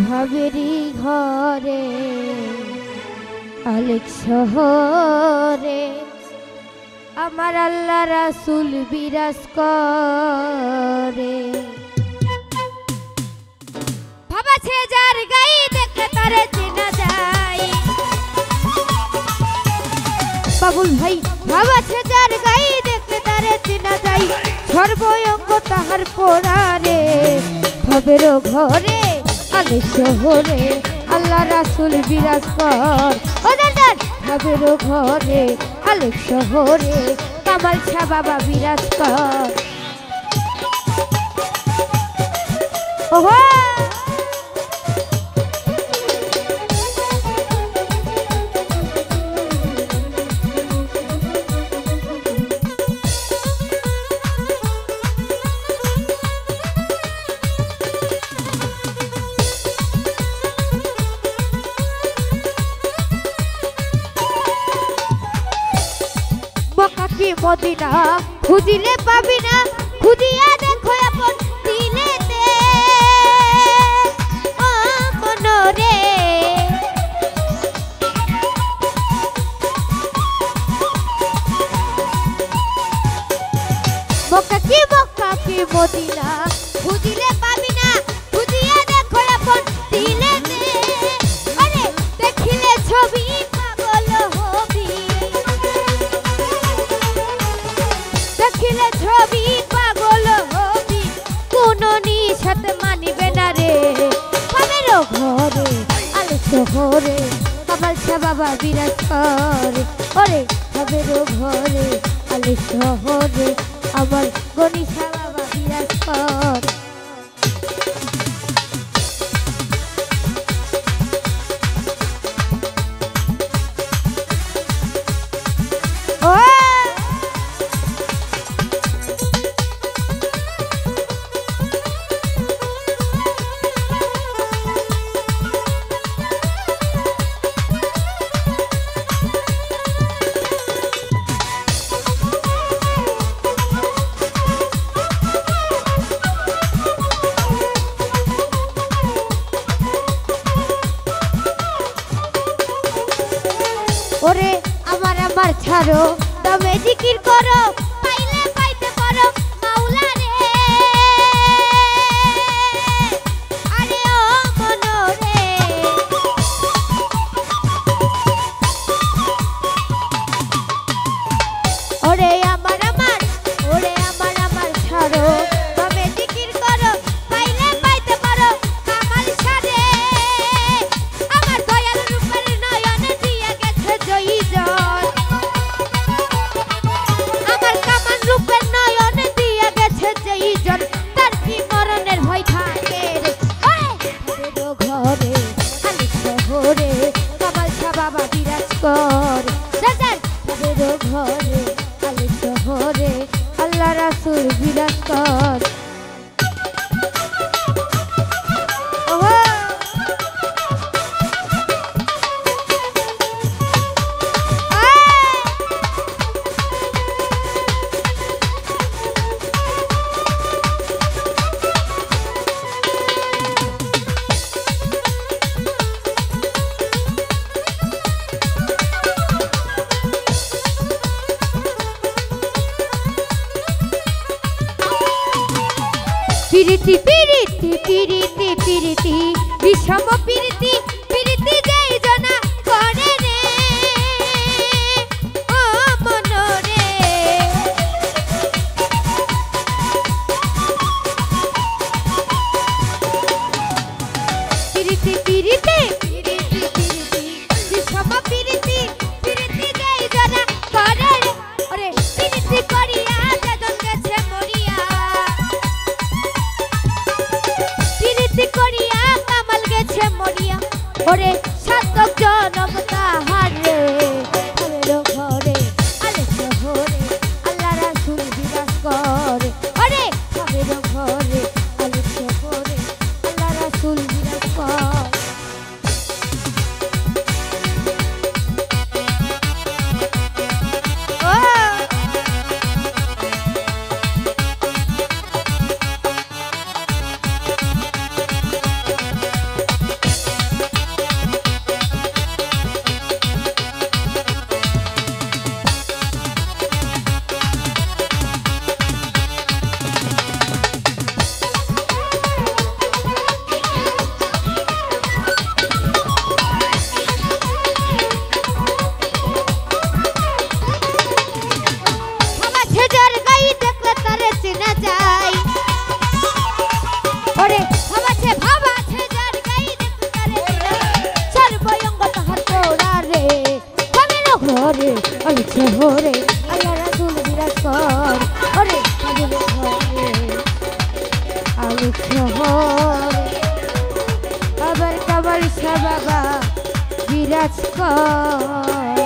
ভাবেরি ঘরে আলেক শহরে আমার আল্লাহ রাসূল বিরাজ করে। ভাবাছে যার গাই দেখে তারে চেনা যায়, বাবুল ভাই ভাবাছে যার গাই দেখে তারে চেনা যায়, সর্বঙ্গ তাহার পোড়ারে ভবের ঘরে আলেক শহরে আল্লাহ রাসূল বিরাজ কর। ও দাদা ভবের ঘরে আলেক শহরে কামাল শাহ বাবা বিরাজ কর। ওহো মক্কা মদিনা খুঁজিলে পাবি না, খুঁজিয়া দেখো আপন দিলেতে মনরে। মক্কা কি মদিনা খুঁজিলে পাবি না, খুঁজিয়া দেখো আপন দিলেতে। আরে দেখিলে ছবি পাগল হবি, দেখিলে ছবি পাগল হবি, কোন নিষেধ মানিবে না রে। ভবের ঘরে আলেক শহরে কামাল শাহ বাবা বিরাজ করে। ওরে ভবের ঘরে আলেক শহরে আমার গনি শাহ বাবা বিরাজ করে। ওরে আমার ছাড়ো তবে জিকির করো, পাইলে পাইতে পারো মাওলা রে। আরে ও মনরে ওরে আমার ছাড়ো তবে জিকির করো, পাইলে পাইতে পারো কামাল শাহ রে। আমার দয়াল রূপের নয়নে দিয়ে গেছে জয়জন, আমার কামান রূপের নয়নে দিয়ে গেছে জয়জন, তার কি মরণের ভয় থাকে রে। ভবের ঘরে আলেক শহরে কামাল শাহ বাবা বিরাজ করে। ভবের ঘরে আলেক শহরে আল্লাহ রাসূল বিরাজ করে। পিরিতি পিরিতি পিরিতি পিরিতি বিষম পিরিতি পিরিতি যাই জনা করে রে ও মনরে। পিরিতি পিরিতি পিরিতি পিরিতি বিষম পিরিতি পিরিতি যাই জনা করে রে। ওরে পিরিতি করিয়া যেজন গেছে মরিয়া, করিয়া কামাল গেছে মরিয়া। ওরে সাতক জনম তাহার রে ভবের ঘরে আলেক শহরে আল্লাহ রাসূল বিরাজ করে। ওরে ভবের ঘরে আলেক শহরে আল্লাহ রাসূল বিরাজ করে। কাজ কর